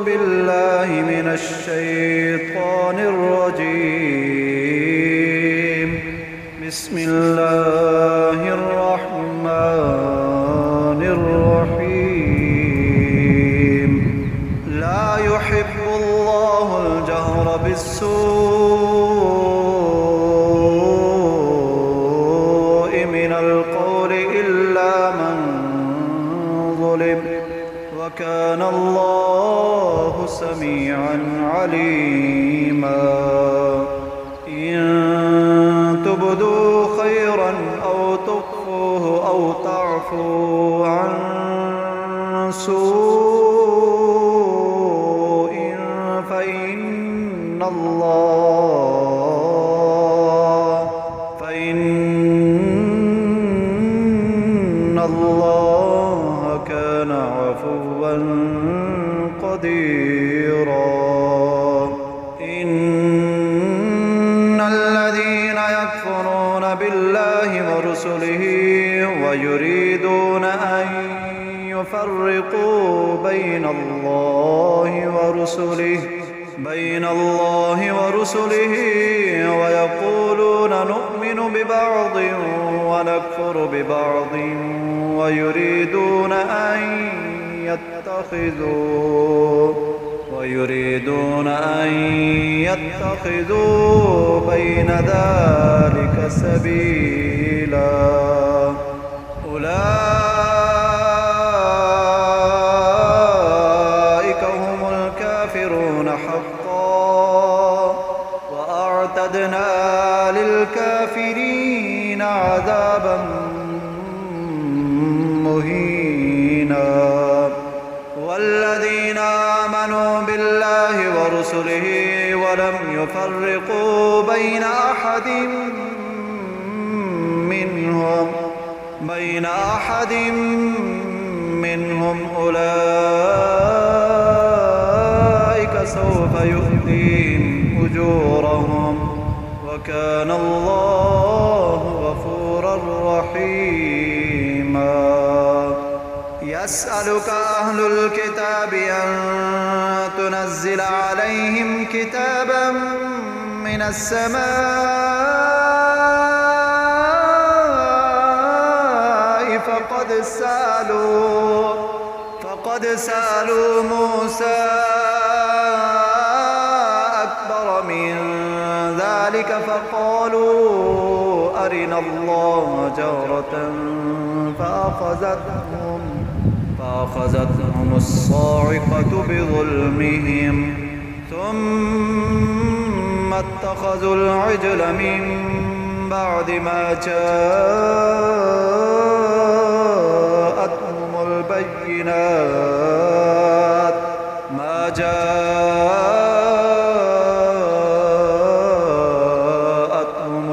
بالله من الشيطان الرجيم. بسم الله الرحمن الرحيم. لا يحب الله الجهر بالسوء من القول إلا من ظلم، وكان الله سميعا عليما. إن تبدوا خيرا أو تخفوه أو تعفوا عن سوء فإن الله كان عفوا قديرا. إن الذين يكفرون بالله ورسله ويريدون أن يفرقوا بين الله ورسله ويقولون نؤمن ببعض ونكفر ببعض ويريدون أن يتخذوا بين ذلك سبيلا. أولئك هم الكافرون حقا، وأعتدنا للكافرين عذابا مهينا. والذين آمنوا بالله ورسله ولم يفرقوا بين أحد منهم أولئك سوف يؤتيهم أجورهم، وكان الله غفورا رحيما. يسألك أهل الكتاب أن تنزل عليهم كتابا من السماء فقد سألوا موسى أكبر من ذلك فقالوا أرنا الله جهرة فأخذتهم الصاعقة بظلمهم، ثم اتخذوا العجل من بعد ما جاءتهم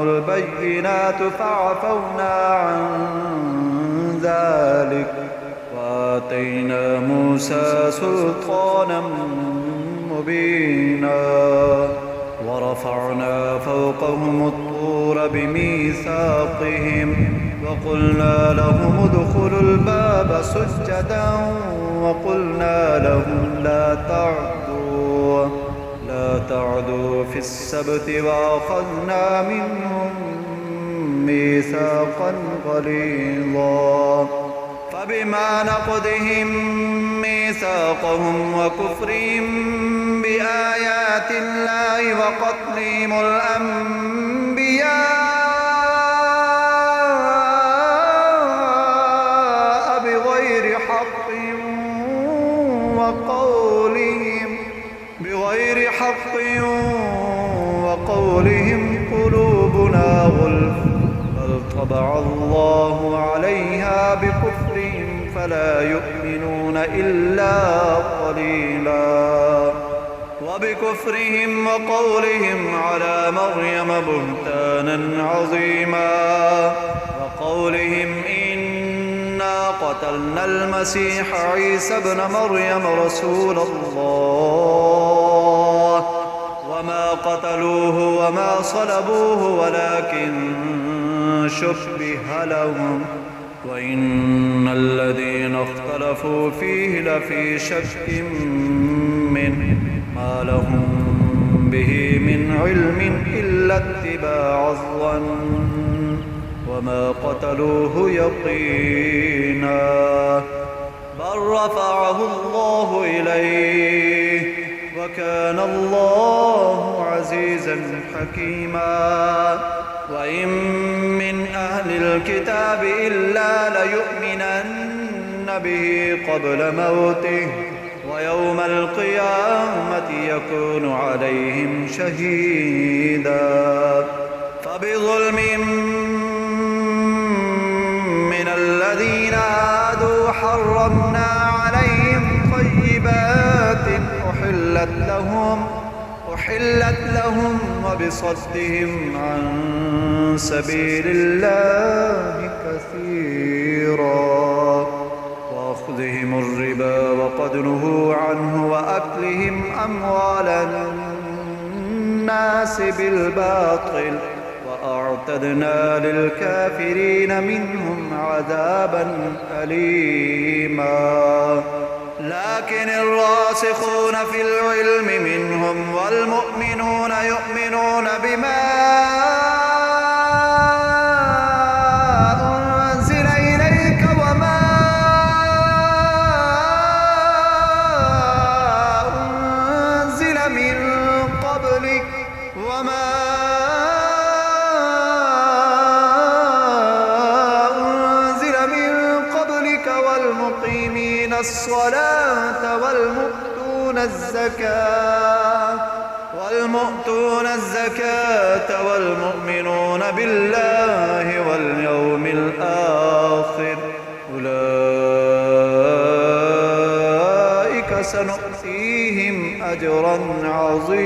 البينات فعفونا عن ذلك، وآتينا موسى سلطانا مبينا. ورفعنا فوقهم الطور بميثاقهم وقلنا لهم ادخلوا الباب سجدا وقلنا لهم لا تعدوا في السبت وأخذنا منهم ميثاقا غليظا. فبما نقضهم ميثاقهم وكفرهم بآيات الله وقتلهم الأنبياء بغير حق وقولهم قلوبنا غلف، بل طبع الله عليها بكفرهم فلا يؤمنون إلا قليلا. وبكفرهم وقولهم على مريم بهتانا عظيما، وقولهم إنا قتلنا المسيح عيسى ابن مريم رسول الله وما قتلوه وما صلبوه ولكن شبه لهم، وإن الذين اختلفوا فيه لفي شك منه ما لهم به من علم إلا اتباع الظن وما قتلوه يقينا بل رفعه الله إليه وكان الله عزيزا حكيما وإن من أهل الكتاب إلا ليؤمنن به قبل موته ويوم القيامة يكون عليهم شهيدا فبظلم من الذين هادوا حرمنا عليهم طيبات أحلت لهم وبصدهم عن سبيل الله كثيرا وأخذهم الربا وقد نهوا عنه وأكلهم أموال الناس بالباطل وأعتدنا للكافرين منهم عذابا أليما لكن الراسخون في العلم منهم والمؤمنون يؤمنون بما أنزل إليك وما أنزل من قبلك والمقيمين الصلاة والمؤتون الزكاة والمؤمنون بالله واليوم الآخر أولئك سنؤتيهم أجرا عظيما